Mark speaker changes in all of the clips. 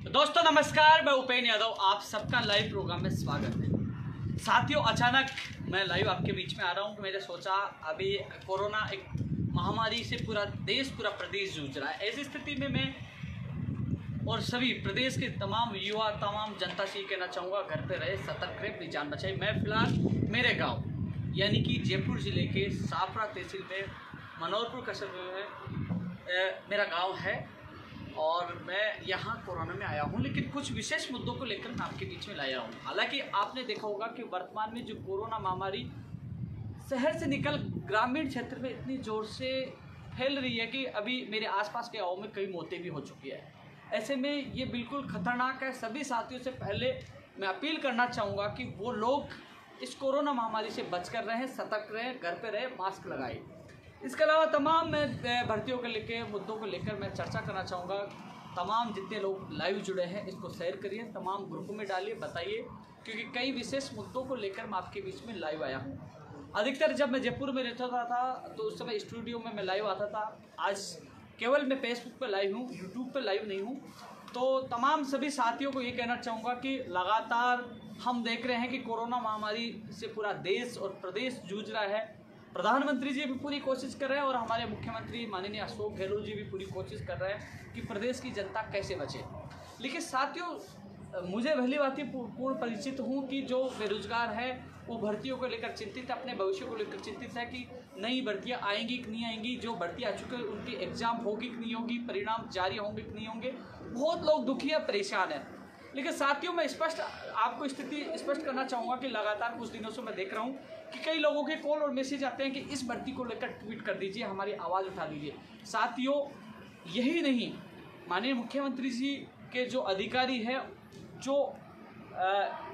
Speaker 1: दोस्तों नमस्कार, मैं उपेन यादव, आप सबका लाइव प्रोग्राम में स्वागत है। साथियों, अचानक मैं लाइव आपके बीच में आ रहा हूँ कि मैंने सोचा अभी कोरोना एक महामारी से पूरा प्रदेश जूझ रहा है। ऐसी स्थिति में मैं और सभी प्रदेश के तमाम युवा, तमाम जनता से कहना चाहूँगा, घर पे रहे, सतर्क रहे, अपनी जान बचाए। मैं फिलहाल मेरे गाँव यानी कि जयपुर ज़िले के साफरा तहसील में मनोहरपुर कस्बे में मेरा गाँव है और मैं यहाँ कोरोना में आया हूँ, लेकिन कुछ विशेष मुद्दों को लेकर मैं आपके बीच में लाया हूँ। हालांकि आपने देखा होगा कि वर्तमान में जो कोरोना महामारी शहर से निकल ग्रामीण क्षेत्र में इतनी ज़ोर से फैल रही है कि अभी मेरे आसपास के गाँव में कई मौतें भी हो चुकी है। ऐसे में ये बिल्कुल ख़तरनाक है। सभी साथियों से पहले मैं अपील करना चाहूँगा कि वो लोग इस कोरोना महामारी से बच कर रहें, सतर्क रहें, घर पर रहें, मास्क लगाएं। इसके अलावा तमाम मैं भर्तियों के लेकर मुद्दों को लेकर मैं चर्चा करना चाहूँगा। तमाम जितने लोग लाइव जुड़े हैं इसको शेयर करिए, तमाम ग्रुपों में डालिए, बताइए, क्योंकि कई विशेष मुद्दों को लेकर मैं आपके बीच में लाइव आया हूँ। अधिकतर जब मैं जयपुर में रहता था तो उस समय स्टूडियो में मैं लाइव आता था। आज केवल मैं फेसबुक पर लाइव हूँ, यूट्यूब पर लाइव नहीं हूँ। तो तमाम सभी साथियों को ये कहना चाहूँगा कि लगातार हम देख रहे हैं कि कोरोना महामारी से पूरा देश और प्रदेश जूझ रहा है। प्रधानमंत्री जी भी पूरी कोशिश कर रहे हैं और हमारे मुख्यमंत्री माननीय अशोक गहलोत जी भी पूरी कोशिश कर रहे हैं कि प्रदेश की जनता कैसे बचे। लेकिन साथियों, मुझे भली भांति पूर्ण परिचित हूँ कि जो बेरोजगार है वो भर्तियों को लेकर चिंतित है, अपने भविष्य को लेकर चिंतित है कि नई भर्तियाँ आएंगी कि नहीं आएंगी, जो भर्तियाँ आ चुके हैं उनकी एग्ज़ाम होगी कि नहीं होगी, परिणाम जारी होंगे कि नहीं होंगे। बहुत लोग दुखी है, परेशान है। लेकिन साथियों, मैं आपको स्थिति स्पष्ट करना चाहूँगा कि लगातार कुछ दिनों से मैं देख रहा हूँ कि कई लोगों के कॉल और मैसेज आते हैं कि इस भर्ती को लेकर ट्वीट कर दीजिए, हमारी आवाज़ उठा दीजिए। साथियों, यही नहीं, माननीय मुख्यमंत्री जी के जो अधिकारी हैं, जो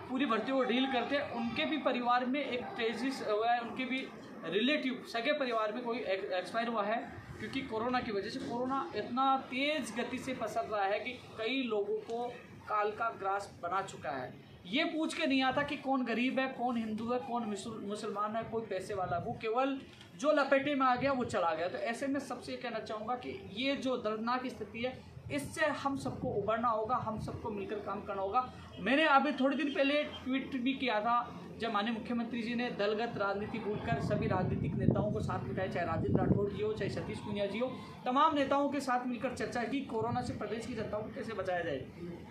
Speaker 1: पूरी भर्तियों को डील करते हैं, उनके भी परिवार में एक क्राइसिस हुआ है, उनके भी रिलेटिव सगे परिवार में कोई एक्सपायर हुआ है, क्योंकि कोरोना की वजह से। कोरोना इतना तेज़ गति से पसर रहा है कि कई लोगों को काल का ग्रास बना चुका है। ये पूछ के नहीं आता कि कौन गरीब है, कौन हिंदू है, कौन मुसलमान है, कोई पैसे वाला, वो केवल जो लपेटे में आ गया वो चला गया। तो ऐसे में सबसे कहना चाहूँगा कि ये जो दर्दनाक स्थिति है, इससे हम सबको उबरना होगा, हम सबको मिलकर काम करना होगा। मैंने अभी थोड़े दिन पहले ट्वीट भी किया था, जब माननीय मुख्यमंत्री जी ने दलगत राजनीति भूलकर सभी राजनीतिक नेताओं को साथ मिलाया, चाहे राजेंद्र राठौड़ जी हो, चाहे सतीश पूनिया जी हो, तमाम नेताओं के साथ मिलकर चर्चा की कोरोना से प्रदेश की जनता को कैसे बचाया जाए।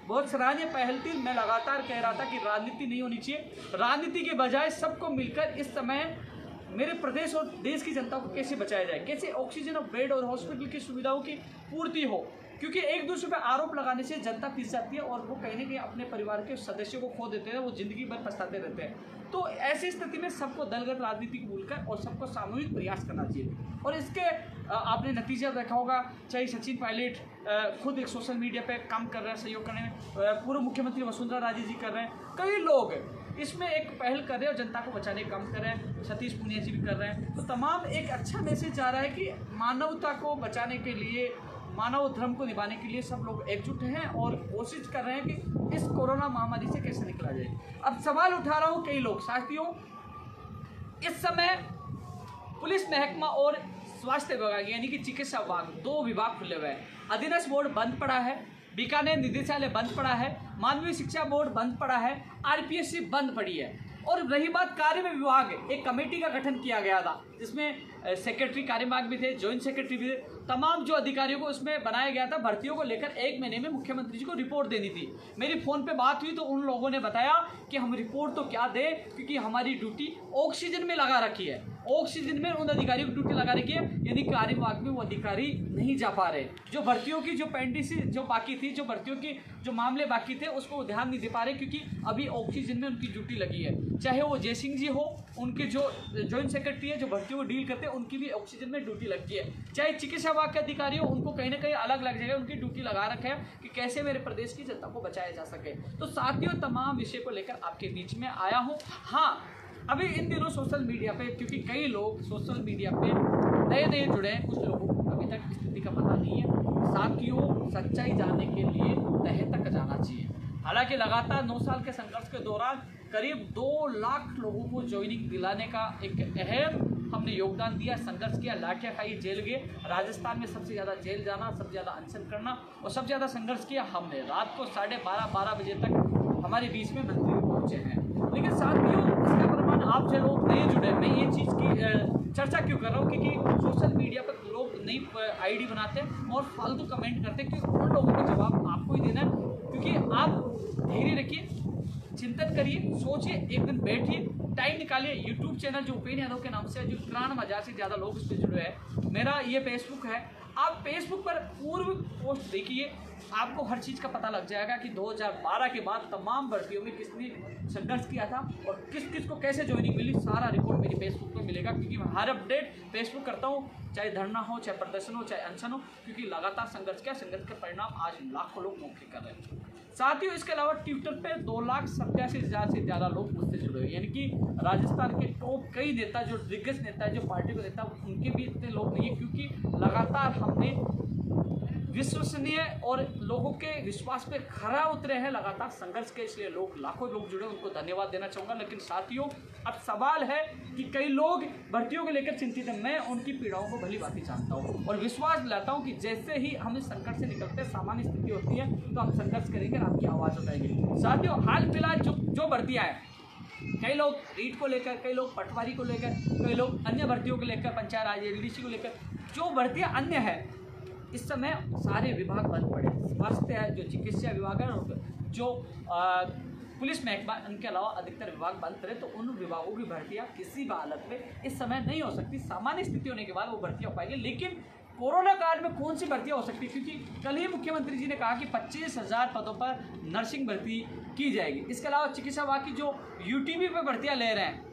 Speaker 1: बहुत सराहनीय पहल थी। मैं लगातार कह रहा था कि राजनीति नहीं होनी चाहिए, राजनीति के बजाय सबको मिलकर इस समय मेरे प्रदेश और देश की जनता को कैसे बचाया जाए, कैसे ऑक्सीजन और बेड और हॉस्पिटल की सुविधाओं की पूर्ति हो। क्योंकि एक दूसरे पर आरोप लगाने से जनता पिस जाती है और वो कहीं ना कहीं अपने परिवार के सदस्यों को खो देते हैं, वो जिंदगी भर पछताते रहते हैं। तो ऐसी स्थिति में सबको दलगत राजनीति भूलकर और सबको सामूहिक प्रयास करना चाहिए। और इसके आपने नतीजा देखा होगा, चाहे सचिन पायलट खुद एक सोशल मीडिया पे काम कर रहे हैं सहयोग करने में, पूर्व मुख्यमंत्री वसुंधरा राजे जी कर रहे हैं, कई लोग इसमें एक पहल कर रहे हैं और जनता को बचाने का काम कर रहे हैं, सतीश पूनिया जी भी कर रहे हैं। तो तमाम एक अच्छा मैसेज जा रहा है कि मानवता को बचाने के लिए, मानव धर्म को निभाने के लिए सब लोग एकजुट हैं और कोशिश कर रहे हैं कि इस कोरोना महामारी से कैसे निकला जाए। अब सवाल उठा रहा हूँ कई लोग। साथियों, इस समय पुलिस महकमा और स्वास्थ्य विभाग यानी कि चिकित्सा विभाग, दो विभाग खुले हुए हैं। अधीनस्थ बोर्ड बंद पड़ा है, बीकानेर निदेशालय बंद पड़ा है, मानवीय शिक्षा बोर्ड बंद पड़ा है, आरपीएससी बंद पड़ी है। और रही बात कार्य विभाग, एक कमेटी का गठन किया गया था जिसमें सेक्रेटरी कार्य विभाग भी थे, जॉइंट सेक्रेटरी भी थे, तमाम जो अधिकारियों को उसमें बनाया गया था। भर्तियों को लेकर 1 महीने में मुख्यमंत्री जी को रिपोर्ट देनी थी। मेरी फ़ोन पे बात हुई तो उन लोगों ने बताया कि हम रिपोर्ट तो क्या दें, क्योंकि हमारी ड्यूटी ऑक्सीजन में लगा रखी है, ऑक्सीजन में उन अधिकारियों की ड्यूटी लगा रखी है, यानी कार्य विभाग में वो अधिकारी नहीं जा पा रहे। जो भर्तियों की जो पेंडिंग जो बाकी थी, जो भर्तियों की जो मामले बाकी थे, उसको ध्यान नहीं दे पा रहे, क्योंकि अभी ऑक्सीजन में उनकी ड्यूटी लगी है। चाहे वो जय सिंह जी हो, उनके जो जॉइंट सेक्रेटरी है, जो भर्तियों को डील करते हैं, उनकी भी ऑक्सीजन में ड्यूटी लगती है। चाहे चिकित्सा विभाग के अधिकारी हो, उनको कहीं ना कहीं अलग अलग जगह उनकी ड्यूटी लगा रखा है कि कैसे मेरे प्रदेश की जनता को बचाया जा सके। तो साथियों, तमाम विषय को लेकर आपके बीच में आया हूँ। हाँ, अभी इन दिनों सोशल मीडिया पे, क्योंकि कई लोग सोशल मीडिया पे नए जुड़े हैं, कुछ लोगों को अभी तक स्थिति का पता नहीं है। साथियों, सच्चाई जानने के लिए तह तक जाना चाहिए। हालांकि लगातार 9 साल के संघर्ष के दौरान करीब 2 लाख लोगों को ज्वाइनिंग दिलाने का एक अहम हमने योगदान दिया, संघर्ष किया, लाठियाँ खाई, जेल गए। राजस्थान में सबसे ज़्यादा जेल जाना, सबसे ज़्यादा अनशन करना और सबसे ज़्यादा संघर्ष किया हमने। रात को 12:30 बजे तक हमारे बीच में मंत्री पहुँचे हैं। लेकिन साथियों, इसका प्रमाण आप जो लोग नहीं जुड़े, मैं ये चीज़ की चर्चा क्यों कर रहा हूँ, क्योंकि सोशल मीडिया पर लोग नई आईडी बनाते हैं और फालतू कमेंट करते हैं, क्योंकि उन लोगों का जवाब आपको ही देना है। क्योंकि आप धैर्य रखिए, चिंतन करिए, सोचिए, एक दिन बैठिए, टाइम निकालिए। यूट्यूब चैनल जो उपेन यादव के नाम से है, जो 93,000 से ज़्यादा लोग उस पर जुड़े हैं। मेरा ये फेसबुक है, आप फेसबुक पर पूर्व पोस्ट देखिए, आपको हर चीज़ का पता लग जाएगा कि 2012 के बाद तमाम भर्तियों में किसने संघर्ष किया था और किस किस को कैसे ज्वाइनिंग मिली। सारा रिकॉर्ड मेरी फेसबुक पे मिलेगा, क्योंकि मैं हर अपडेट फेसबुक करता हूँ, चाहे धरना हो, चाहे प्रदर्शन हो, चाहे अनशन हो, क्योंकि लगातार संघर्ष किया, संघर्ष के परिणाम आज लाखों लोग मौके कर रहे हैं। साथियों, इसके अलावा ट्विटर पे 2,87,000 से ज़्यादा लोग मुझसे जुड़े हुए, यानी कि राजस्थान के टॉप कई नेता, जो दिग्गज नेता है, जो पार्टी को नेता, उनके भी इतने लोग नहीं है, क्योंकि लगातार हमने विश्वसनीय और लोगों के विश्वास पे खरा उतरे हैं, लगातार संघर्ष के, इसलिए लोग लाखों लोग जुड़े, उनको धन्यवाद देना चाहूँगा। लेकिन साथियों, अब सवाल है कि कई लोग भर्तियों को लेकर चिंतित हैं। मैं उनकी पीड़ाओं को भली भांति जानता हूँ और विश्वास दिलाता हूँ कि जैसे ही हम इस संकट से निकलते हैं, सामान्य स्थिति होती है, तो हम संघर्ष करेंगे और आपकी आवाज़ उठाएंगे। साथियों, हाल फिलहाल जो भर्तियाँ हैं, कई लोग रीट को लेकर, कई लोग पटवारी को लेकर, कई लोग अन्य भर्तियों को लेकर, पंचायत राज एलडीसी को लेकर, जो भर्तियाँ अन्य है, इस समय सारे विभाग बंद पड़े। स्वास्थ्य है, जो चिकित्सा विभाग है, जो पुलिस महकमा, उनके अलावा अधिकतर विभाग बंद पड़े, तो उन विभागों की भर्तियां किसी भी हालत में इस समय नहीं हो सकती। सामान्य स्थिति होने के बाद वो भर्तियां हो पाएंगी। लेकिन कोरोना काल में कौन सी भर्तियां हो सकती, क्योंकि कल ही मुख्यमंत्री जी ने कहा कि 25,000 पदों पर नर्सिंग भर्ती की जाएगी। इसके अलावा चिकित्सा विभाग की जो यूटीबी पे भर्तियाँ ले रहे हैं,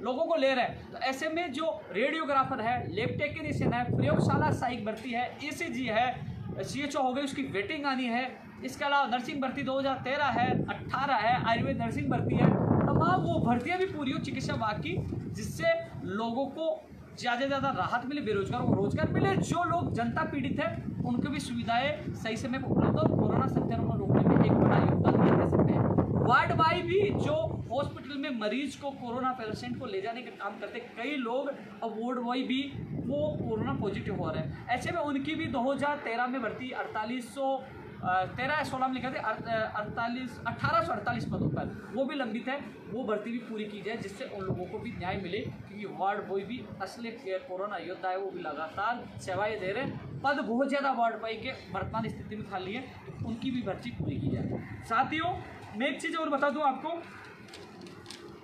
Speaker 1: लोगों को ले रहे हैं, तो ऐसे में जो रेडियोग्राफर है, लैब टेक्नीशियन है, प्रयोगशाला सहायक भर्ती है, ईसीजी है, सीएचओ हो गई, उसकी वेटिंग आनी है। इसके अलावा नर्सिंग भर्ती 2013 है, 18 है, आयुर्वेद नर्सिंग भर्ती है, तमाम वो भर्तियां भी पूरी हो चिकित्सा विभाग की, जिससे लोगों को ज़्यादा से ज़्यादा राहत मिले, बेरोजगारों को रोजगार मिले, जो लोग जनता पीड़ित है उनको भी सुविधाएं सही समय पर उपलब्ध हो, कोरोना संक्रमण को रोकने में एक बड़ा योगदान दिया जा सकते हैं। वार्ड बाई भी जो हॉस्पिटल में मरीज को, कोरोना पेशेंट को ले जाने का काम करते, कई लोग अब वार्ड बॉय भी वो कोरोना पॉजिटिव हो रहे हैं। ऐसे में उनकी भी 2013 में भर्ती 1816 में लिखा था 1848 पदों पर, वो भी लंबित है, वो भर्ती भी पूरी की जाए, जिससे उन लोगों को भी न्याय मिले, क्योंकि वार्ड बॉय भी असली कोरोना योद्धा है, वो भी लगातार सेवाएं दे रहे हैं। पद बहुत ज़्यादा वार्ड बॉय के वर्तमान स्थिति में खाली है, तो उनकी भी भर्ती पूरी की जाए। साथियों, मैं एक चीज़ और बता दूं आपको,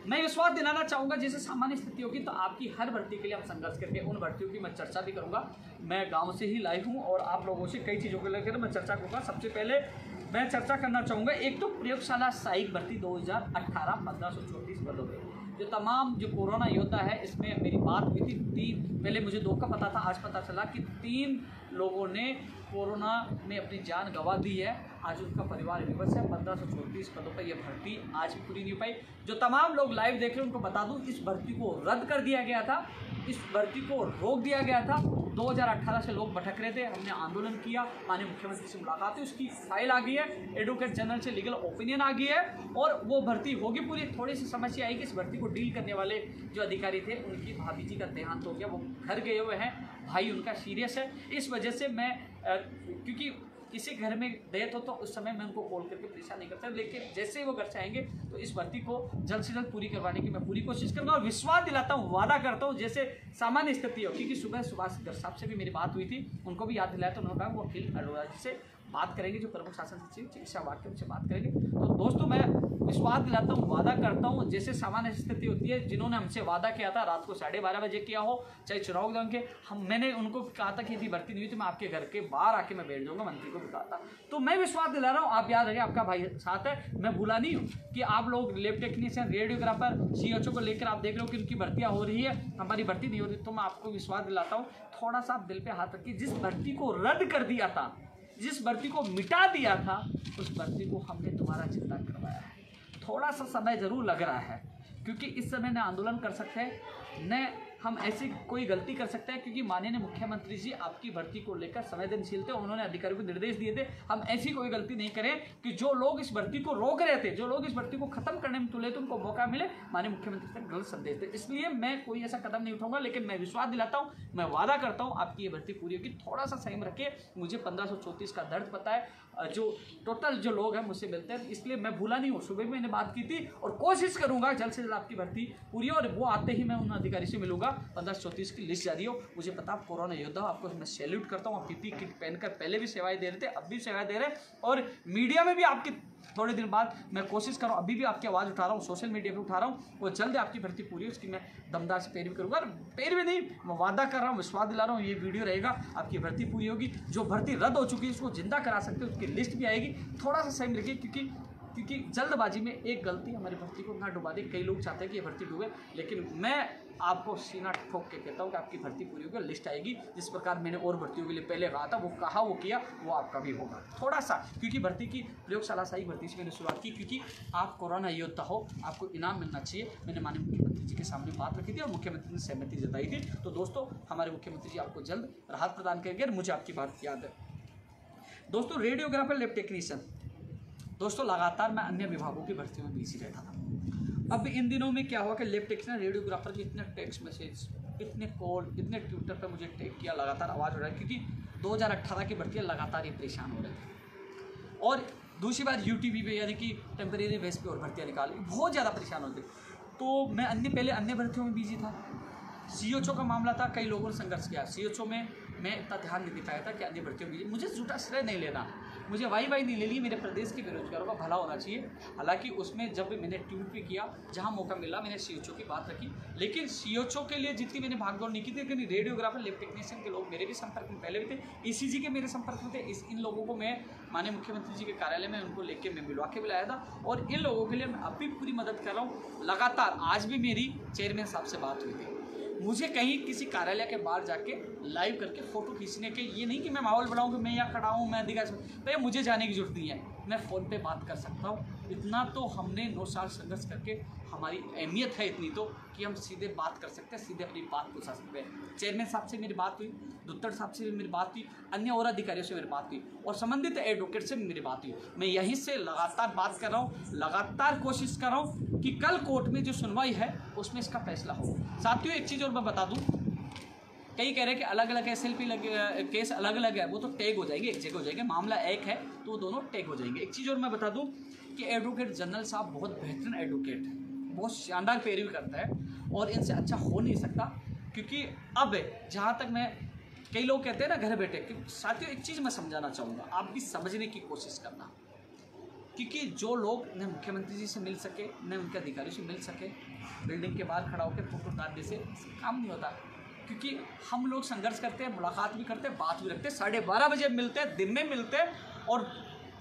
Speaker 1: मैं विश्वास दिलाना चाहूँगा, जैसे सामान्य स्थिति होगी तो आपकी हर भर्ती के लिए हम संघर्ष करके उन भर्तियों की मैं चर्चा भी करूँगा। मैं गांव से ही लाइव हूँ और आप लोगों से कई चीज़ों को लेकर मैं चर्चा करूँगा। सबसे पहले मैं चर्चा करना चाहूँगा, एक तो प्रयोगशाला सहायक भर्ती 2018 1534 पदों पर, जो तमाम जो कोरोना योद्धा है, इसमें मेरी बात हुई थी। पहले मुझे 2 का पता था, आज पता चला कि 3 लोगों ने कोरोना में अपनी जान गंवा दी है। आज उनका परिवार विवश है। 1534 पदों पर यह भर्ती आज पूरी नहीं हो पाई। जो तमाम लोग लाइव देख रहे हैं उनको बता दूं, इस भर्ती को रद्द कर दिया गया था, इस भर्ती को रोक दिया गया था। 2018 से लोग भटक रहे थे, हमने आंदोलन किया, माननीय मुख्यमंत्री से मुलाकात हुई, उसकी फाइल आ गई है, एडवोकेट जनरल से लीगल ओपिनियन आ गई है और वो भर्ती होगी पूरी। थोड़ी सी समस्या आई कि इस भर्ती को डील करने वाले जो अधिकारी थे, उनकी भाभी जी का देहांत हो गया, वो घर गए हुए हैं, भाई उनका सीरियस है। इस वजह से मैं क्योंकि किसी घर में डेथ हो तो उस समय मैं उनको कॉल करके परेशान नहीं करता, लेकिन जैसे ही वो घर से आएंगे तो इस भर्ती को जल्द से जल्द पूरी करवाने की मैं पूरी कोशिश करूँगा और विश्वास दिलाता हूँ, वादा करता हूँ, जैसे सामान्य स्थिति हो। क्योंकि सुबह सुभाष गर्ग साहब से भी मेरी बात हुई थी, उनको भी याद दिलाया, तो उन्होंने कहा वो अखिल अरोड़ा जी से बात करेंगे, जो प्रमुख शासन सचिव चिकित्सा विभाग के, उनसे बात करेंगे। तो दोस्तों, मैं विश्वास दिलाता हूँ, वादा करता हूँ, जैसे सामान्य स्थिति होती है, जिन्होंने हमसे वादा किया था रात को 12:30 बजे किया हो, चाहे चुनाव दौरान के, मैंने उनको कहा था कि यदि भर्ती नहीं हुई तो मैं आपके घर के बाहर आके मैं बैठ जाऊँगा, मंत्री को भी कहा था। तो मैं विश्वास दिला रहा हूँ, आप याद रखिए, आपका भाई साथ है, मैं भूला नहीं हूँ कि आप लोग लैब टेक्नीशियन, रेडियोग्राफर, सीएचओ को लेकर आप देख रहे हो कि उनकी भर्तियाँ हो रही है, हमारी भर्ती नहीं हो रही। तो मैं आपको विश्वास दिलाता हूँ, थोड़ा सा आप दिल पे हाथ रखिए, जिस भर्ती को रद्द कर दिया था, जिस भर्ती को मिटा दिया था, उस भर्ती को हमने दोबारा जिंदा करवाया है। थोड़ा सा समय जरूर लग रहा है, क्योंकि इस समय न आंदोलन कर सकते हैं, न हम ऐसी कोई गलती कर सकते हैं, क्योंकि माननीय मुख्यमंत्री जी आपकी भर्ती को लेकर संवेदनशील थे, उन्होंने अधिकारियों को निर्देश दिए थे। हम ऐसी कोई गलती नहीं करें कि जो लोग इस भर्ती को रोक रहे थे, जो लोग इस भर्ती को खत्म करने में तुले थे, उनको मौका मिले। माननीय मुख्यमंत्री से गलत संदेश थे, इसलिए मैं कोई ऐसा कदम नहीं उठाऊंगा। लेकिन मैं विश्वास दिलाता हूँ, मैं वादा करता हूँ आपकी ये भर्ती पूरी होगी। थोड़ा सा संयम रखिए, मुझे 1534 का दर्द पता है, जो टोटल जो लोग हैं मुझसे मिलते हैं, इसलिए मैं भूला नहीं हूँ। सुबह भी मैंने बात की थी और कोशिश करूंगा जल्द से जल्द आपकी भर्ती पूरी हो, और वो आते ही मैं उन अधिकारी से मिलूंगा। 1534 की लिस्ट जारी हो। मुझे पता आप कोरोना योद्धा हो, आपको मैं सैल्यूट करता हूँ। आप पीपी किट पहनकर पहले भी सेवाएं दे रहे थे, अब भी सेवाएं दे रहे हैं, और मीडिया में भी आपकी थोड़े दिन बाद मैं कोशिश कर रहा हूँ, अभी भी आपकी आवाज़ उठा रहा हूँ, सोशल मीडिया पे उठा रहा हूँ। वो जल्द आपकी भर्ती पूरी है, उसकी मैं दमदार से पैरवी करूँगा। और पैरवी नहीं, मैं वादा कर रहा हूँ, विश्वास दिला रहा हूँ, ये वीडियो रहेगा, आपकी भर्ती पूरी होगी। जो भर्ती रद्द हो चुकी है उसको जिंदा करा सकते हो, उसकी लिस्ट भी आएगी। थोड़ा सा सही रखिए, क्योंकि जल्दबाजी में एक गलती हमारी भर्ती को ना डुबा दे। कई लोग चाहते हैं कि ये भर्ती डूबे, लेकिन मैं आपको सीना ठोक के कहता हूँ कि आपकी भर्ती पूरी होगी, लिस्ट आएगी। जिस प्रकार मैंने और भर्तियों के लिए पहले कहा था, वो कहा वो किया, वो आपका भी होगा। थोड़ा सा, क्योंकि भर्ती की प्रयोगशाला सही भर्ती से मैंने शुरुआत की, क्योंकि आप कोरोना योद्धा हो, आपको इनाम मिलना चाहिए। मैंने माननीय मुख्यमंत्री जी के सामने बात रखी थी और मुख्यमंत्री ने सहमति जताई थी। तो दोस्तों, हमारे मुख्यमंत्री जी आपको जल्द राहत प्रदान करेंगे, और मुझे आपकी बात याद है। दोस्तों, रेडियोग्राफर, लैब टेक्नीशियन, दोस्तों लगातार मैं अन्य विभागों की भर्ती में बिजी रहता था। अब इन दिनों में क्या हुआ कि लैब टेक्नीशियन, रेडियोग्राफर के इतने टेक्स्ट मैसेज, इतने कॉल, इतने ट्विटर पर मुझे टैग किया, लगातार आवाज़ हो रहा है, क्योंकि 2018 की भर्ती लगातार ही परेशान हो रहे थे। और दूसरी बात यूटीवी पे, यानी कि टेम्परेरी बेस पे और भर्तियाँ निकाली, बहुत ज़्यादा परेशान होते। तो मैं पहले अन्य भर्तियों में बिजी था। सीओचओ का मामला था, कई लोगों ने संघर्ष किया। सीओचओ में मैं इतना ध्यान नहीं दे पाया था कि अन्य भर्तियों में मुझे झूठा श्रेय नहीं लेना, मुझे वाई नहीं ले ली, मेरे प्रदेश के बेरोजगारों का भला होना चाहिए। हालांकि उसमें जब मैंने ट्वीट भी किया, जहां मौका मिला मैंने सीओचओ की बात रखी, लेकिन सीओचओ के लिए जितनी मैंने भागदौड़ नहीं की थी, लेकिन रेडियोग्राफर, लैब टेक्नीशियन के लोग मेरे भी संपर्क में पहले भी थे, ईसीजी के मेरे संपर्क में थे। इन लोगों को मैं माननीय मुख्यमंत्री जी के कार्यालय में उनको लेकर मैं मिलवा के बुलाया था, और इन लोगों के लिए मैं अब भी पूरी मदद कर रहा हूँ। लगातार आज भी मेरी चेयरमैन साहब से बात हुई थी। मुझे कहीं किसी कार्यालय के बाहर जाके लाइव करके फ़ोटो खींचने के, ये नहीं कि मैं माहौल बनाऊँ कि मैं यहाँ खड़ा हूँ, मैं अधिकार, भैया मुझे जाने की जरूरत नहीं है, मैं फ़ोन पे बात कर सकता हूँ। इतना तो हमने 9 साल संघर्ष करके, हमारी अहमियत है इतनी तो, कि हम सीधे बात कर सकते हैं, सीधे अपनी बात पहुँचा सकते हैं। चेयरमैन साहब से मेरी बात हुई, दुत्तड़ साहब से भी मेरी बात हुई, अन्य और अधिकारियों से मेरी बात हुई, और संबंधित एडवोकेट से भी मेरी बात हुई। मैं यहीं से लगातार बात कर रहा हूँ, लगातार कोशिश कर रहा हूँ कि कल कोर्ट में जो सुनवाई है उसमें इसका फैसला हो। साथियों, एक चीज़ और मैं बता दूँ, कई कह रहे हैं कि अलग अलग SLP केस अलग अलग है, वो तो टैग हो जाएंगे, एक जगह हो जाएंगे, मामला एक है तो वो दोनों टैग हो जाएंगे। एक चीज़ और मैं बता दूं कि एडवोकेट जनरल साहब बहुत बेहतरीन एडवोकेट है, बहुत शानदार पैरवी करता है, और इनसे अच्छा हो नहीं सकता। क्योंकि अब जहाँ तक मैं, कई लोग कहते हैं ना घर बैठे, कि साथियों एक चीज़ मैं समझाना चाहूँगा, आप भी समझने की कोशिश करना, क्योंकि जो लोग न मुख्यमंत्री जी से मिल सके, न उनके अधिकारियों से मिल सके, बिल्डिंग के बाहर खड़ा होकर फोटो डालने से काम नहीं होता। क्योंकि हम लोग संघर्ष करते हैं, मुलाकात भी करते हैं, बात भी रखते हैं, 12:30 बजे मिलते हैं, दिन में मिलते हैं, और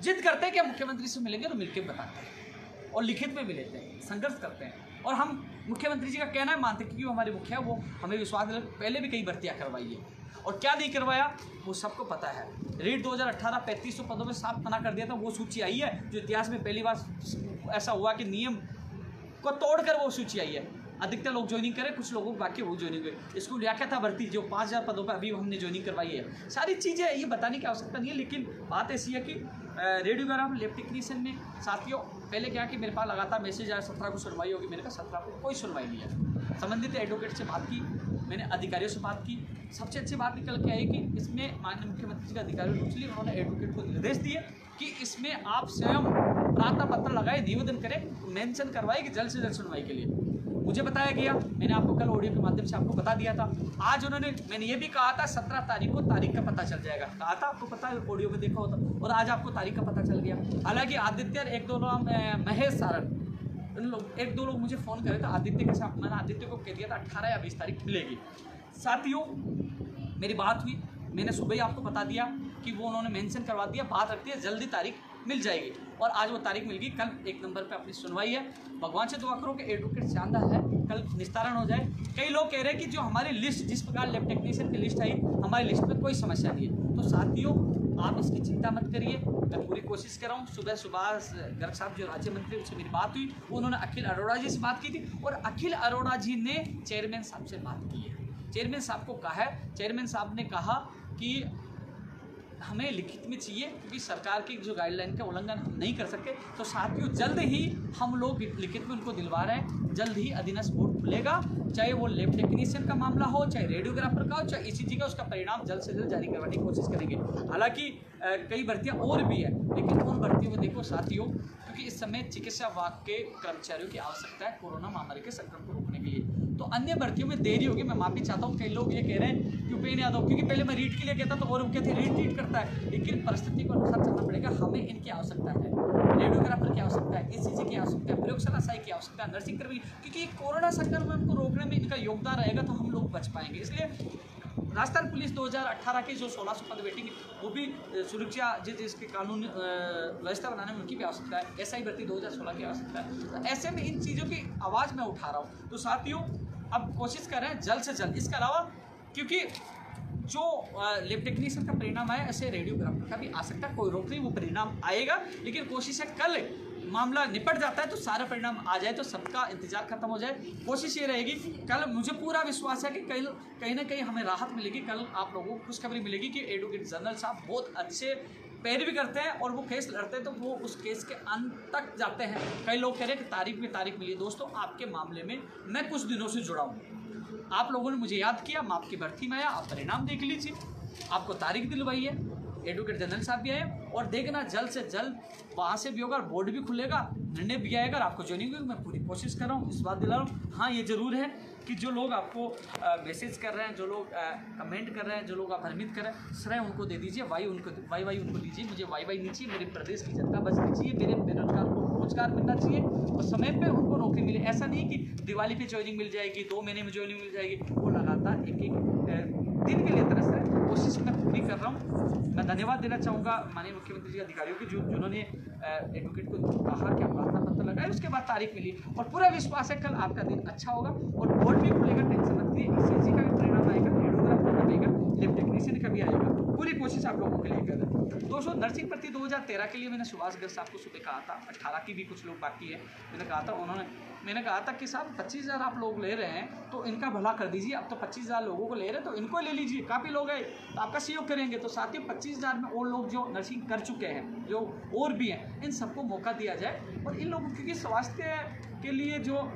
Speaker 1: जिद करते हैं कि हम मुख्यमंत्री से मिलेंगे, तो मिलकर बताते हैं और लिखित में भी लेते हैं, संघर्ष करते हैं। और हम मुख्यमंत्री जी का कहना है मानते हैं, क्योंकि वो हमारे मुखिया, वो हमें विश्वास दिला, पहले भी कई भर्तियाँ करवाई है, और क्या नहीं करवाया वो सबको पता है। रेट 2018 3500 पदों में साफ मना कर दिया था, वो सूची आई है, जो इतिहास में पहली बार ऐसा हुआ कि नियम को तोड़कर वो सूची आई है। अधिकतर लोग ज्वाइनिंग करें, कुछ लोगों बाकी वो ज्वाइनिंग करें। स्कूल या क्या था भर्ती, जो 5000 पदों पर अभी हमने ज्वाइनिंग करवाई है। सारी चीज़ें ये बताने की आवश्यकता नहीं है, लेकिन बात ऐसी है कि रेडियोग्राफर, लैब टेक्नीशियन में साथियों पहले क्या कि मेरे पास लगातार मैसेज आया 17 को सुनवाई होगी, मैंने कहा 17 को कोई सुनवाई नहीं है। संबंधित एडवोकेट से बात की, मैंने अधिकारियों से बात की, सबसे अच्छी बात निकल के आई कि इसमें माननीय मुख्यमंत्री जी का अधिकारियों ने इसलिए उन्होंने एडवोकेट को निर्देश दिए कि इसमें आप स्वयं प्रार्थना पत्र लगाए, निवेदन करें, मेंशन करवाए कि जल्द से जल्द सुनवाई के लिए। मुझे बताया गया, मैंने आपको कल ऑडियो के माध्यम से आपको बता दिया था। आज उन्होंने, मैंने ये भी कहा था 17 तारीख को तारीख का पता चल जाएगा, कहा था, आपको पता है, ऑडियो में देखा होता, और आज आपको तारीख का पता चल गया। हालांकि आदित्य, एक दो नाम, महेश सारण, उन लोग, एक दो लोग मुझे फ़ोन करे थे आदित्य के साथ, मैंने आदित्य को कह दिया था 18 या 20 तारीख मिलेगी। साथियों मेरी बात हुई, मैंने सुबह ही आपको बता दिया कि वो उन्होंने मेंशन करवा दिया, बात रखती है, जल्दी तारीख मिल जाएगी, और आज वो तारीख मिल गई। कल 1 नंबर पे अपनी सुनवाई है। भगवान से दुआ करो कि एडवोकेट शानदार है, कल निस्तारण हो जाए। कई लोग कह रहे हैं कि जो हमारी लिस्ट, जिस प्रकार लैब टेक्नीशियन की लिस्ट आई, हमारी लिस्ट में कोई समस्या नहीं है। तो साथियों आप इसकी चिंता मत करिए, मैं पूरी कोशिश कर रहा हूँ। सुबह सुभाष गर्ग साहब जो राज्य मंत्री, उनसे मेरी बात हुई, उन्होंने अखिल अरोड़ा जी से बात की थी और अखिल अरोड़ा जी ने चेयरमैन साहब से बात की है। चेयरमैन साहब को कहा है, चेयरमैन साहब ने कहा कि हमें लिखित में चाहिए, क्योंकि सरकार की जो गाइडलाइन का उल्लंघन हम नहीं कर सकते। तो साथियों जल्द ही हम लोग लिखित में उनको दिलवा रहे हैं, जल्द ही अधीनस्थ बोर्ड खुलेगा, चाहे वो लैब टेक्नीशियन का मामला हो, चाहे रेडियोग्राफर का हो, चाहे ECG का, उसका परिणाम जल्द से जल्द जारी करवाने की कोशिश करेंगे। हालांकि कई भर्तियां और भी है, लेकिन उन भर्तियों को देखो साथियों, क्योंकि इस समय चिकित्सा विभाग के कर्मचारियों की आवश्यकता है कोरोना महामारी के संक्रमण को रोकने के लिए। तो अन्य भर्तियों में देरी होगी, मैं माफी चाहता हूँ। कई लोग ये कह रहे हैं कि उपेंद्र यादव, क्योंकि पहले मैं रीट के लिए कहता तो और कहते रीट करता है, लेकिन परिस्थिति को अनुसार चलना पड़ेगा। हमें इनकी आवश्यकता है, रेडियोग्राफर की आवश्यकता है, ECG की आवश्यकता है, प्रयोगशाला सहायक की आवश्यकता है, नर्सिंग कर्मी, क्योंकि कोरोना संक्रमण को रोकने में इनका योगदान रहेगा तो हम लोग बच पाएंगे। इसलिए राजस्थान पुलिस 2018 की जो 1600 पद वेटिंग, वो भी सुरक्षा जिसके कानून व्यवस्था बनाने में उनकी भी आवश्यकता है। SI भर्ती 2016 की आवश्यकता है। तो ऐसे में इन चीज़ों की आवाज़ मैं उठा रहा हूँ। तो साथियों अब कोशिश कर रहे हैं जल्द से जल्द। इसके अलावा क्योंकि जो लैब टेक्नीशियन का परिणाम आया, ऐसे रेडियोग्राफर का भी आ सकता है, कोई रोक नहीं, वो परिणाम आएगा। लेकिन कोशिश है कल मामला निपट जाता है तो सारा परिणाम आ जाए, तो सबका इंतजार खत्म हो जाए। कोशिश ये रहेगी, कल मुझे पूरा विश्वास है कि कहीं ना कहीं हमें राहत मिलेगी। कल आप लोगों को खुशखबरी मिलेगी कि एडवोकेट जनरल साहब बहुत अच्छे पैरवी करते हैं और वो केस लड़ते हैं तो वो उस केस के अंत तक जाते हैं। कई लोग कह रहे हैं कि तारीख में तारीख मिली। दोस्तों आपके मामले में मैं कुछ दिनों से जुड़ा हूँ, आप लोगों ने मुझे याद किया, मैं आपकी भर्ती में आया, आप परिणाम देख लीजिए, आपको तारीख दिलवाई है, एडवोकेट जनरल साहब भी आए और देखना जल्द से जल्द वहाँ से भी होगा, बोर्ड भी खुलेगा, निर्णय भी आएगा, आपको ज्वाइनिंग होगी। मैं पूरी कोशिश कर रहा हूँ, इस बात दिला रहा हूँ। हाँ ये ज़रूर है कि जो लोग आपको मैसेज कर रहे हैं, जो लोग कमेंट कर रहे हैं, जो लोग आप भ्रमित कर रहे हैं, श्रेय उनको दे दीजिए, वाई उनको दीजिए। मुझे वाई नहीं चाहिए, मेरे प्रदेश की जनता बचनी चाहिए, मेरे बेरोजगार को रोजगार मिलना चाहिए और समय पे उनको नौकरी मिले। ऐसा नहीं कि दिवाली पे ज्वाइनिंग मिल जाएगी, 2 महीने में ज्वाइनिंग मिल जाएगी, वो लगातार एक दिन के लिए तरस रहे। कोशिश मैं पूरी कर रहा हूँ। मैं धन्यवाद देना चाहूँगा माननीय मुख्यमंत्री जी अधिकारियों की, जिन्होंने एडवोकेट को कहा कि अपना पत्र लगाए, उसके बाद तारीख मिली और पूरा विश्वास है कल आपका दिन अच्छा होगा और बोर्ड भी खुलेगा, टेंशन मत करिए। ECG का भी परिणाम आएगा, रेडियोग्राफर का आएगा, लैब टेक्नीशियन का भी आएगा, पूरी कोशिश आप लोगों के लिए कर रहे हैं। दोस्तों नर्सिंग भर्ती 2013 के लिए मैंने सुभाष गर्ग साहब को सुबह कहा था, 18 की भी कुछ लोग बाकी है, मैंने कहा था कि साहब 25,000 आप लोग ले रहे हैं तो इनका भला कर दीजिए। अब तो 25,000 लोगों को ले रहे हैं तो इनको ले लीजिए, काफ़ी लोग हैं तो आपका सहयोग करेंगे। तो साथ ही 25,000 में और लोग जो नर्सिंग कर चुके हैं, जो और भी हैं, इन सबको मौका दिया जाए। और इन लोगों क्योंकि स्वास्थ्य के लिए जो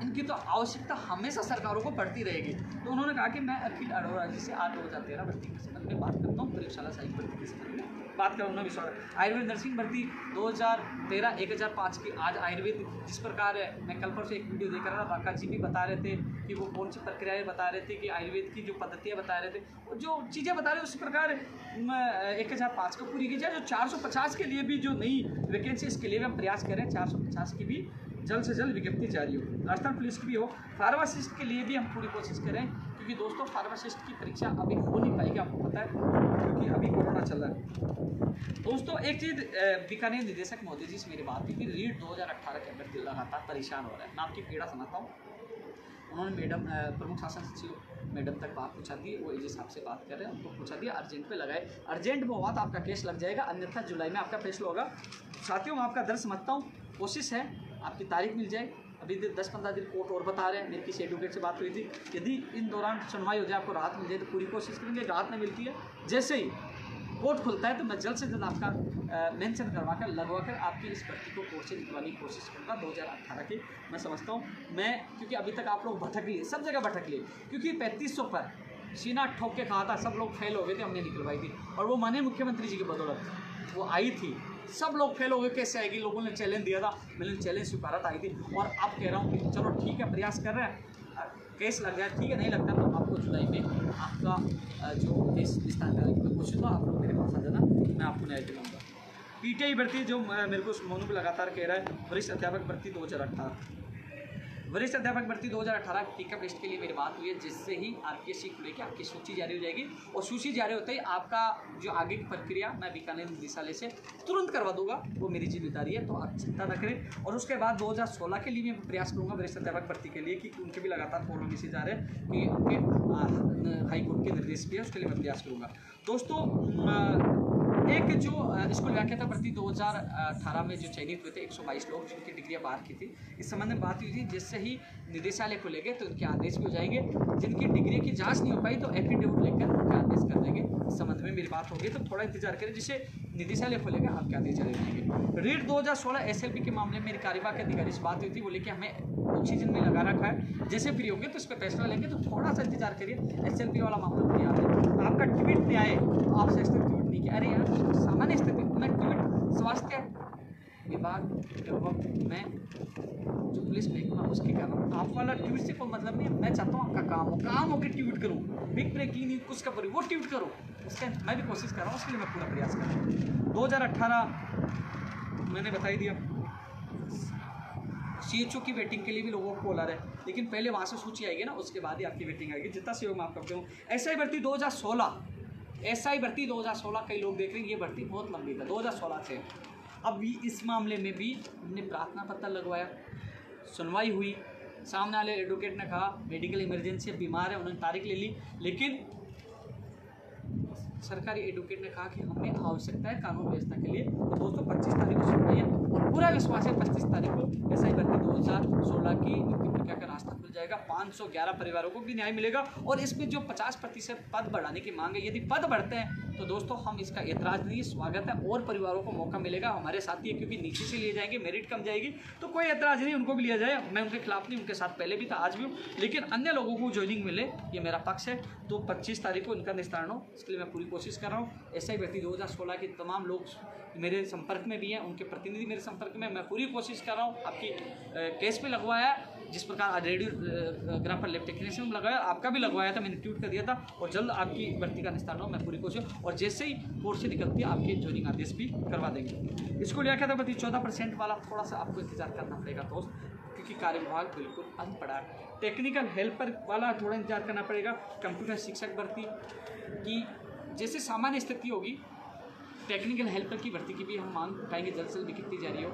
Speaker 1: इनकी तो आवश्यकता हमेशा सरकारों को पड़ती रहेगी। तो उन्होंने कहा कि मैं अखिल अरोड़ा जी से आज 2013 भर्ती के संबंध में बात करता हूँ, प्रयोगशाला सहायक भर्ती के संबंध में बात करूँगा। विश्वास आयुर्वेद नर्सिंग भर्ती 2013 1005 की आज आयुर्वेद जिस प्रकार है, मैं कल पर से एक वीडियो देख रहा था, राका जी भी बता रहे थे कि वो कौन सी प्रक्रियाएँ बता रहे थे, कि आयुर्वेद की जो पद्धतियाँ बता रहे थे, जो चीज़ें बता रहे उसी प्रकार 1005 को पूरी की जाए। जो 450 के लिए भी जो नई वैकेंसी, इसके लिए भी हम प्रयास करें, 450 की भी जल्द से जल्द विज्ञप्ति जारी हो। राजस्थान पुलिस की भी हो, फार्मासिस्ट के लिए भी हम पूरी कोशिश करें, क्योंकि दोस्तों फार्मासिस्ट की परीक्षा अभी हो नहीं पाएगी, आपको पता है, क्योंकि अभी कोरोना चल रहा है। दोस्तों एक चीज़ बीकानेर निदेशक मोदी जी से मेरी बात हुई कि रीट 2018 के अभ्यर्थी लगातार परेशान हो रहा है, मैं आपकी पीड़ा समझता हूँ। उन्होंने मैडम प्रमुख शासन सचिव मैडम तक बात पूछा दी, वो एजी साहब से बात कर रहे हैं, उनको पूछा दिया, अर्जेंट पे लगाए, अर्जेंट में हुआ तो आपका केस लग जाएगा, अन्यथा जुलाई में आपका फैसला होगा। साथियों मैं आपका दर्द समझता हूँ, कोशिश है आपकी तारीख मिल जाए। अभी 10-15 दिन कोर्ट और बता रहे हैं, मेरी किसी एडवोकेट से बात हुई थी, यदि इन दौरान सुनवाई हो जाए, आपको राहत मिल जाए तो पूरी कोशिश करेंगे। राहत नहीं मिलती है, जैसे ही कोर्ट खुलता है तो मैं जल्द से जल्द आपका मेंशन करवा कर लगवा कर आपकी इस भर्ती को कोर्ट से निकलवाने की कोशिश करूँगा 2018 की। मैं समझता हूँ मैं, क्योंकि अभी तक आप लोग भटक लिए, सब जगह भटक लिए, क्योंकि 3500 पर सीना ठोक के कहा था, सब लोग फेल हो गए थे, हमने निकलवाई थी और वो माननीय मुख्यमंत्री जी की बदौलत वो आई थी। सब लोग फेल हो गए, कैसे आएगी, लोगों ने चैलेंज दिया था, मैंने चैलेंज स्वीकारा था, आई थी। और अब कह रहा हूँ कि चलो ठीक है, प्रयास कर रहे हैं, केस लग जाए ठीक है, नहीं लगता तो आपको जुलाई में आपका जो केस विस्तार करने की कोशिश हो, आप लोग मेरे पास आ जाना, मैं आपको न्याय दिलाऊंगा। PTI भर्ती जो मेरे को मोनू को लगातार कह रहा है, वरिष्ठ अध्यापक भर्ती 2018 वरिष्ठ अध्यापक भर्ती 2018 पिकअप लिस्ट के लिए मेरी बात हुई है, जिससे ही आरपीएससी को लेकर आपकी सूची जारी हो जाएगी और सूची जारी होते ही आपका जो आगे की प्रक्रिया मैं बीकानेर निदेशालय से तुरंत करवा दूंगा, वो मेरी जिम्मेदारी है, तो आप चिंता न करें। और उसके बाद 2016 के लिए मैं प्रयास करूँगा वरिष्ठ अध्यापक भर्ती के लिए, कि उनके भी लगातार फॉलो मैसेज आ रहे हैं कि उनके हाईकोर्ट के निर्देश भी है, उसके लिए मैं प्रयास करूँगा। दोस्तों एक जो स्कूल व्याख्याता भर्ती 2018 में जो चयनित हुए थे 122 लोग जिनकी डिग्रियाँ बाहर की थी, इस संबंध में बात हुई थी, जिससे ही निदेशालय खुलेंगे तो उनके आदेश भी हो जाएंगे। जिनकी डिग्री की जांच नहीं हो पाई तो एफिडेविट लेकर उनके आदेश कर देंगे। इस संबंध में मेरी बात होगी, तो थोड़ा इंतजार करें, जिससे निदेशालय खुलेगा आपके आदेश जारी हो जाएंगे। रीट 2016 एसएलपी के मामले में मेरी कार्यवाही अधिकारी से बात हुई थी, बोले कि हमें ऑक्सीजन में लगा रखा है, जैसे फ्री होंगे तो इस पर फैसला लेंगे, तो थोड़ा सा इंतजार करिए। एसएलपी वाला मामला मुझे याद है, आपका ट्वीट नहीं आए तो आप सेक्शन ट्वीट नहीं किया, अरे यार सामान्य स्थिति में ट्वीट स्वास्थ्य विभाग में जो पुलिस महकमा उसकी कर रहा हूँ, आप वाला ट्वीट से कोई मतलब नहीं है। मैं चाहता हूँ आपका काम हो कि ट्वीट करूँ, बिग ब्रेकिंग न्यूज कुछ का वो ट्वीट करो, उसका मैं भी कोशिश कर रहा हूँ, उसके लिए मैं पूरा प्रयास कर रहा हूँ। 2018 मैंने बता ही दिया, सीएचओ की वेटिंग के लिए भी लोगों को कॉल आ रहा है, लेकिन पहले वहाँ से सूची आएगी ना, उसके बाद ही आपकी वेटिंग आएगी। जितना सहयोग मैं आप करते हूँ। एसआई भर्ती 2016, एसआई भर्ती 2016 कई लोग देख रहे हैं, ये भर्ती बहुत लंबी है 2016 से। अब इस मामले में भी हमने प्रार्थना पत्र लगवाया, सुनवाई हुई, सामने वाले एडवोकेट ने कहा मेडिकल इमरजेंसी बीमार है, उन्होंने तारीख ले ली, लेकिन सरकारी एडवोकेट ने कहा कि हमें आवश्यकता है कानून व्यवस्था के लिए। तो दोस्तों 25 तारीख को सुनवाई है और पूरा विश्वास है 25 तारीख को एसआई भर्ती 2016 की नियुक्ति प्रक्रिया का रास्ता खुल जाएगा। 511 परिवारों को भी न्याय मिलेगा और इसमें जो 50% पद बढ़ाने की मांग है, यदि पद बढ़ते हैं तो दोस्तों हम इसका एतराज़ नहीं, स्वागत है, और परिवारों को मौका मिलेगा। हमारे साथी है क्योंकि नीचे से लिए जाएंगे, मेरिट कम जाएगी, तो कोई एतराज़ नहीं, उनको भी लिया जाए। मैं उनके खिलाफ नहीं, उनके साथ पहले भी था, आज भी हूँ, लेकिन अन्य लोगों को ज्वाइनिंग मिले, ये मेरा पक्ष है। तो 25 तारीख को इनका निस्तारण हो, इसके लिए मैं पूरी कोशिश कर रहा हूँ। एसआई भर्ती 2016 के तमाम लोग मेरे संपर्क में भी हैं, उनके प्रतिनिधि मेरे संपर्क में, मैं पूरी कोशिश कर रहा हूँ। आपकी केस में लगवाया, जिस प्रकार रेडियोग्राफर लैब टेक्नीशियन में लगाया, आपका भी लगवाया था, मैंने ट्वीट कर दिया था, और जल्द आपकी भर्ती का निस्तारण हो, मैं पूरी कोशिश, और जैसे ही कोर्ट से निकलती है आपके ज्वाइनिंग आदेश भी करवा देंगे। इसको लिया क्या था भर्ती 14% वाला, थोड़ा सा आपको इंतजार करना पड़ेगा दोस्त, क्योंकि कार्यविभाग बिल्कुल बंद पड़ा है। टेक्निकल हेल्पर वाला थोड़ा इंतजार करना पड़ेगा। कंप्यूटर शिक्षक भर्ती की जैसे सामान्य स्थिति होगी, टेक्निकल हेल्पर की भर्ती की भी हम मांग उठाएंगे, जल्द से जल्द विज्ञप्ति जारी हो।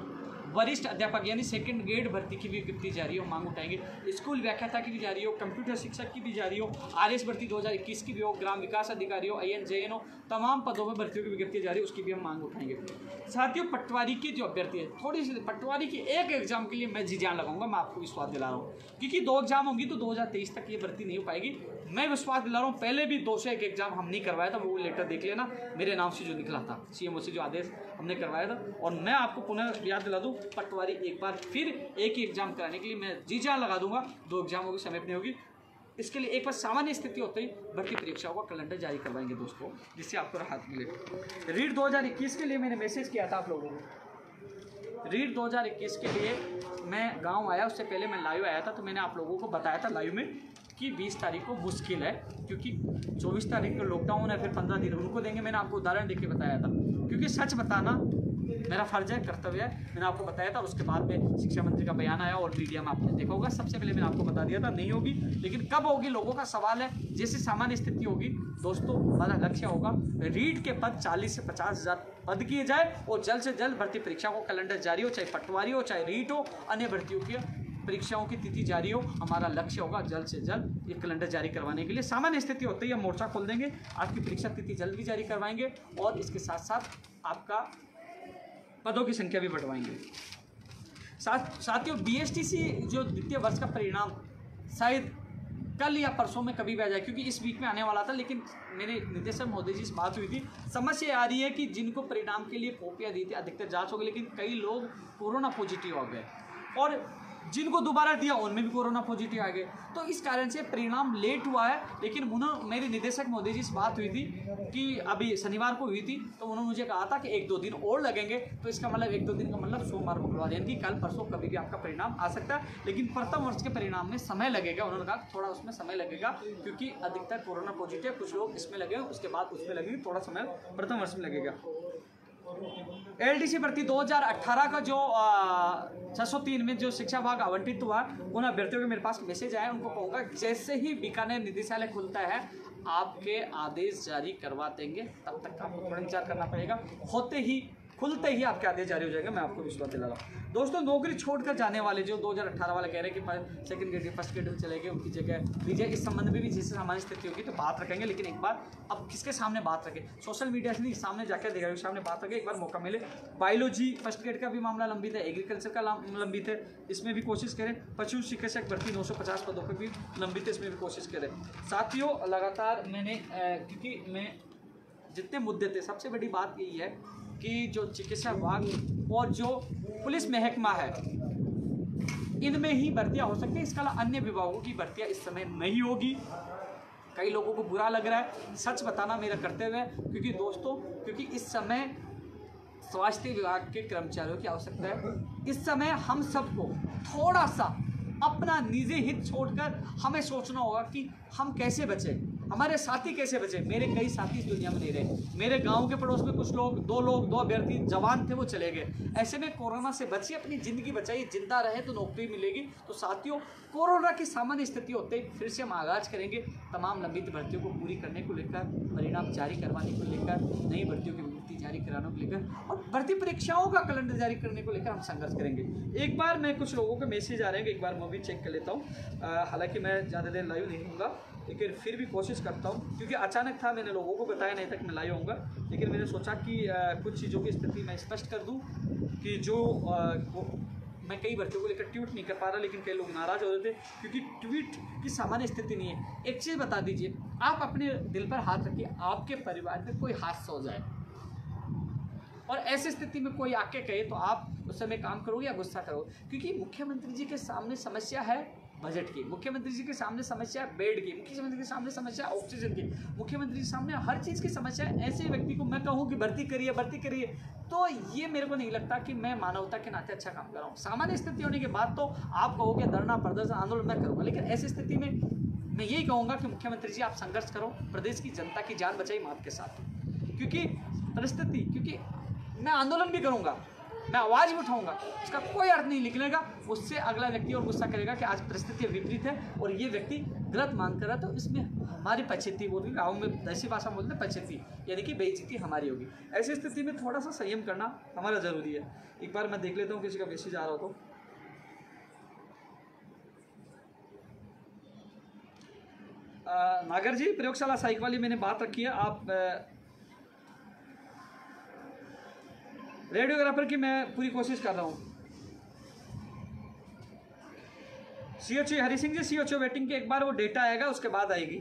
Speaker 1: वरिष्ठ अध्यापक यानी सेकंड ग्रेड भर्ती की भी विज्ञप्ति जारी हो, मांग उठाएंगे। स्कूल व्याख्याता की भी जारी हो, कंप्यूटर शिक्षक की भी जारी हो, आरएस भर्ती 2021 की भी हो, ग्राम विकास अधिकारी हो, IN JN हो, तमाम पदों में भर्तियों की विज्ञप्ति जारी, उसकी भी हम मांग उठाएंगे। साथियों पटवारी की जो अभ्यर्थी है, थोड़ी सी पटवारी की एक एग्जाम के लिए मैं जी जान लगाऊंगा, मैं आपको विश्वास दिला रहा हूँ, क्योंकि 2 एग्जाम होंगी तो 2023 तक ये भर्ती नहीं हो पाएगी। मैं विश्वास दिला रहा हूँ, पहले भी 2 से 1 एग्जाम हम नहीं करवाया था, वो लेटर देख लेना, मेरे नाम से जो निकला था, CMO से जो आदेश हमने करवाया था। और मैं आपको पुनः याद दिला दूँ, पटवारी एक बार फिर एक ही एग्जाम कराने के लिए मैं जी जान लगा दूंगा। 2 एग्जामों की समय नहीं होगी, इसके लिए एक बार सामान्य स्थिति होते ही भर्ती परीक्षाओं का कैलेंडर जारी करवाएंगे दोस्तों, जिससे आपको राहत मिले। रीट 2021 के लिए मैंने मैसेज किया था आप लोगों को। रीट 2021 के लिए मैं गांव आया, उससे पहले मैं लाइव आया था, तो मैंने आप लोगों को बताया था लाइव में कि 20 तारीख को मुश्किल है, क्योंकि 24 तारीख को लॉकडाउन है, फिर 15 दिन उनको देंगे। मैंने आपको उदाहरण देके बताया था, क्योंकि सच बताना मेरा फर्ज है, कर्तव्य है। मैंने आपको बताया था, उसके बाद में शिक्षा मंत्री का बयान आया और मीडिया में आपने देखा होगा। सबसे पहले मैंने आपको बता दिया था नहीं होगी, लेकिन कब होगी लोगों का सवाल है। जैसे सामान्य स्थिति होगी दोस्तों, हमारा लक्ष्य होगा रीट के पद 40 से 50 हज़ार पद किए जाए और जल्द से जल्द भर्ती परीक्षा को कैलेंडर जारी हो, चाहे पटवारी हो, चाहे रीट हो, अन्य भर्तियों की परीक्षाओं की तिथि जारी हो। हमारा लक्ष्य होगा जल्द से जल्द ये कैलेंडर जारी करवाने के लिए। सामान्य स्थिति होते ही हम मोर्चा खोल देंगे, आपकी परीक्षा तिथि जल्द भी जारी करवाएंगे और इसके साथ साथ आपका पदों की संख्या भी बढ़वाएंगे। साथियों BSTC जो द्वितीय वर्ष का परिणाम शायद कल या परसों में कभी भी आ जाए, क्योंकि इस वीक में आने वाला था, लेकिन मेरे निदेशक महोदय जी से बात हुई थी। समस्या आ रही है कि जिनको परिणाम के लिए कॉपियाँ दी थी अधिकतर जांच हो गई, लेकिन कई लोग कोरोना पॉजिटिव हो गए और जिनको दोबारा दिया उनमें भी कोरोना पॉजिटिव आ गए। तो इस कारण से परिणाम लेट हुआ है, लेकिन मेरे निदेशक महोदय जी से बात हुई थी कि अभी शनिवार को हुई थी, तो उन्होंने मुझे कहा था कि 1-2 दिन और लगेंगे। तो इसका मतलब 1-2 दिन का मतलब सोमवार मंगलवार, यानी कि कल परसों कभी भी आपका परिणाम आ सकता है, लेकिन प्रथम वर्ष के परिणाम में समय लगेगा। उन्होंने कहा थोड़ा उसमें समय लगेगा, क्योंकि अधिकतर कोरोना पॉजिटिव, कुछ लोग इसमें लगे, उसके बाद उसमें लगेंगे, थोड़ा समय प्रथम वर्ष में लगेगा। एलडीसी भर्ती 2018 का जो 603 में जो शिक्षा विभाग आवंटित हुआ, उन अभ्यर्थियों के मेरे पास मैसेज आया। उनको कहूँगा जैसे ही बीकानेर निदेशालय खुलता है आपके आदेश जारी करवा देंगे, तब तक आपको थोड़ा इंतजार करना पड़ेगा। होते ही खुलते ही आपके आदेश जारी हो जाएगा, मैं आपको विश्वास दिला रहा हूँ। दोस्तों, नौकरी छोड़कर जाने वाले जो 2018 वाले कह रहे हैं कि सेकंड ग्रेड फर्स्ट ग्रेड में चले गए, उनकी जगह दीजिए। इस संबंध में भी जैसे सामान्य स्थिति होगी तो बात रखेंगे, लेकिन एक बार अब किसके सामने बात रखें? सोशल मीडिया से नहीं, सामने जाकर देखा, सामने बात रखें, एक बार मौका मिले। बायोलॉजी फर्स्ट ग्रेड का भी मामला लंबित है, एग्रीकल्चर का लंबित है, इसमें भी कोशिश करें। पशु चिकित्सक भर्ती 950 पदों पर भी लंबित है, इसमें भी कोशिश करें। साथियों, लगातार मैंने क्योंकि मैं जितने मुद्दे थे, सबसे बड़ी बात यही है कि जो चिकित्सा विभाग और जो पुलिस महकमा है, इनमें ही भर्तियां हो सकती है। इसके अलावा अन्य विभागों की भर्तियां इस समय नहीं होगी। कई लोगों को बुरा लग रहा है, सच बताना मेरा कर्तव्य है, क्योंकि दोस्तों, क्योंकि इस समय स्वास्थ्य विभाग के कर्मचारियों की आवश्यकता है। इस समय हम सबको थोड़ा सा अपना निजी हित छोड़कर हमें सोचना होगा कि हम कैसे बचें, हमारे साथी कैसे बचे। मेरे कई साथी इस दुनिया में नहीं रहे। मेरे गांव के पड़ोस में कुछ लोग, दो अभ्यर्थी जवान थे, वो चले गए। ऐसे में कोरोना से बचिए, अपनी ज़िंदगी बचाइए। जिंदा रहे तो नौकरी मिलेगी। तो साथियों, कोरोना की सामान्य स्थिति होते ही फिर से हम आगाज करेंगे तमाम लंबित भर्तियों को पूरी करने को लेकर, परिणाम जारी करवाने को लेकर, नई भर्तियों की विज्ञप्ति जारी कराने को लेकर और भर्ती परीक्षाओं का कैलेंडर जारी करने को लेकर हम संघर्ष करेंगे। एक बार मैं कुछ लोगों के मैसेज आ रहे हैं, एक बार मैं भी चेक कर लेता हूँ। हालांकि मैं ज़्यादा देर लाइव नहीं दूँगा, लेकिन फिर भी कोशिश करता हूँ, क्योंकि अचानक था, मैंने लोगों को बताया नहीं था कि मैं लाइव आऊँगा। लेकिन मैंने सोचा कि कुछ चीज़ों की स्थिति मैं स्पष्ट कर दूँ कि जो मैं कई भर्तियों को लेकर ट्वीट नहीं कर पा रहा, लेकिन कई लोग नाराज़ हो रहे थे क्योंकि ट्वीट की सामान्य स्थिति नहीं है। एक चीज़ बता दीजिए, आप अपने दिल पर हाथ रखिए, आपके परिवार में कोई हादसा हो जाए और ऐसी स्थिति में कोई आके कहे तो आप उस समय काम करोगे या गुस्सा करोगे? क्योंकि मुख्यमंत्री जी के सामने समस्या है बजट की, मुख्यमंत्री जी के सामने समस्या है बेड की, मुख्यमंत्री के सामने समस्या है ऑक्सीजन की, मुख्यमंत्री के सामने हर चीज़ की समस्या है। ऐसे व्यक्ति को मैं कहूँ कि भर्ती करिए, तो ये मेरे को नहीं लगता कि मैं मानवता के नाते अच्छा काम कर रहा हूँ। सामान्य स्थिति होने के बाद तो आप कहोगे धरना प्रदर्शन आंदोलन मैं करूँगा, लेकिन ऐसी स्थिति में मैं यही कहूँगा कि मुख्यमंत्री जी आप संघर्ष करो, प्रदेश की जनता की जान बचाई माँ के साथ। क्योंकि परिस्थिति, क्योंकि मैं आंदोलन भी करूँगा, मैं आवाज़ भी उठाऊंगा, इसका कोई अर्थ नहीं निकलेगा। उससे अगला व्यक्ति और गुस्सा करेगा कि आज परिस्थिति विपरीत है और ये व्यक्ति गलत मान कर रहा है, तो इसमें हमारी पछेती होगी। गाँव में देसी भाषा बोलते हैं पछेती, यानी कि बेइज्जती हमारी होगी। ऐसी स्थिति में थोड़ा सा संयम करना हमारा ज़रूरी है। एक बार मैं देख लेता हूँ किसी का मैसेज आ रहा हो तो। नागर जी, प्रयोगशाला साइक वाली मैंने बात रखी है। आप रेडियोग्राफर की मैं पूरी कोशिश कर रहा हूँ। सीओची हरी सिंह जी, सीओची वेटिंग के एक बार वो डेटा आएगा, उसके बाद आएगी।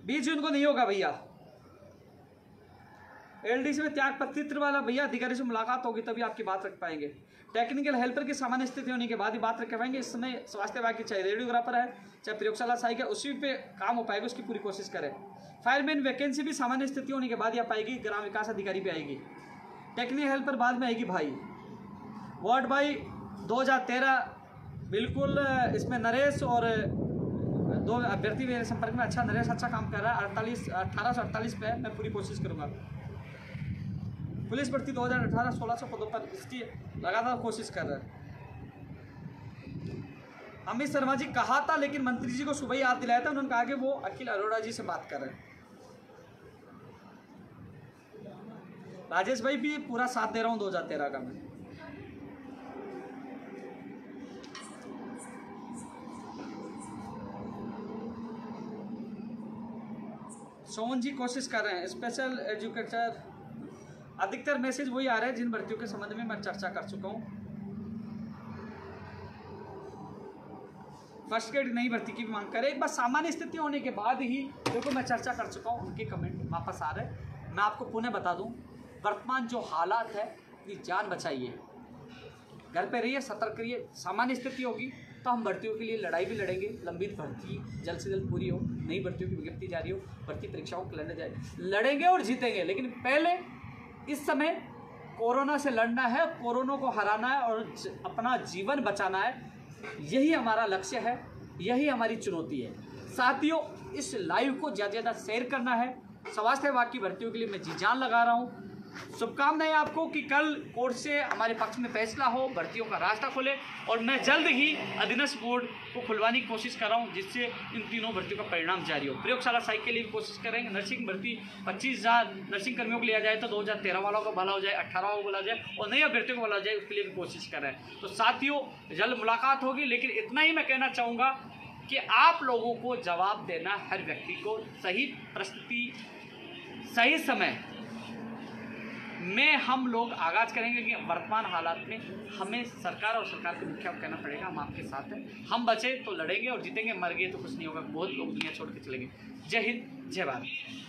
Speaker 1: 20 जून को नहीं होगा भैया। एलडीसी में त्याग पत्र वाला भैया अधिकारी से मुलाकात होगी तभी आपकी बात रख पाएंगे। टेक्निकल हेल्पर की सामान्य स्थिति होने के बाद ही बात रख पाएंगे। इस समय स्वास्थ्य विभाग की चाहे रेडियोग्राफर है चाहे प्रयोगशाला सहायक है, उसी पे काम हो पाएगा, उसकी पूरी कोशिश करें। फायरमैन वैकेंसी भी सामान्य स्थिति होने के बाद ही आ पाएगी, ग्राम विकास अधिकारी पे आएगी। टेक्निकल हेल्पर बाद में आएगी भाई। वार्ड बाई 2013 बिल्कुल, इसमें नरेश और 2 अभ्यर्थी मेरे संपर्क में। अच्छा, नरेश अच्छा काम कर रहा है। 1848 पे है, मैं पूरी कोशिश करूँगा। पुलिस भर्ती 2018 1600 पदों पर इसकी लगातार कोशिश कर रहा है। अमित शर्मा जी कहा था, लेकिन मंत्री जी को सुबह ही याद दिलाया था। उन्होंने कहा कि वो अखिल अरोड़ा जी से बात कर रहे हैं। राजेश भाई भी पूरा साथ दे रहा हूँ 2013 का मैं। सोहन जी कोशिश कर रहे हैं। स्पेशल एजुकेटर, अधिकतर मैसेज वही आ रहे हैं जिन भर्तियों के संबंध में मैं चर्चा कर चुका हूँ। फर्स्ट ग्रेड नई भर्ती की भी मांग करें। एक बार सामान्य स्थिति होने के बाद ही देखो मैं चर्चा कर चुका हूँ, उनके कमेंट वापस आ रहे हैं। मैं आपको पुनः बता दूँ, वर्तमान जो हालात है अपनी जान बचाइए, घर पे रहिए, सतर्क रहिए। सामान्य स्थिति होगी तो हम भर्तियों के लिए लड़ाई भी लड़ेंगे। लंबित भर्ती जल्द से जल्द पूरी हो, नई भर्तियों की विज्ञप्ति जारी हो, भर्ती परीक्षाओं को लड़ने जाए, लड़ेंगे और जीतेंगे। लेकिन पहले इस समय कोरोना से लड़ना है, कोरोना को हराना है और अपना जीवन बचाना है। यही हमारा लक्ष्य है, यही हमारी चुनौती है। साथियों, इस लाइव को ज़्यादा से ज़्यादा शेयर करना है, स्वास्थ्य विभाग की भर्तियों के लिए मैं जी जान लगा रहा हूँ। शुभकामनाएं आपको कि कल कोर्ट से हमारे पक्ष में फैसला हो, भर्तियों का रास्ता खोले, और मैं जल्द ही अधीनस्थ बोर्ड को खुलवाने की कोशिश कर रहा हूँ, जिससे इन तीनों भर्तियों का परिणाम जारी हो। प्रयोगशाला साइक के लिए भी कोशिश करेंगे। नर्सिंग भर्ती 25,000 नर्सिंग कर्मियों को लिया जाए तो 2013 वालों को भला हो जाए, 18 को भला हो जाए, और नई अभ्यर्थियों को भला हो जाए, उसके लिए भी कोशिश कर रहे हैं। तो साथियों, जल्द मुलाकात होगी, लेकिन इतना ही मैं कहना चाहूँगा कि आप लोगों को जवाब देना, हर व्यक्ति को सही परिस्थिति सही समय में हम लोग आगाज करेंगे कि वर्तमान हालात में हमें सरकार और सरकार के मुखिया को कहना पड़ेगा हम आपके साथ हैं। हम बचे तो लड़ेंगे और जीतेंगे, मर गए तो कुछ नहीं होगा। बहुत लोग दुनिया छोड़ के चलेंगे। जय हिंद, जय भारत।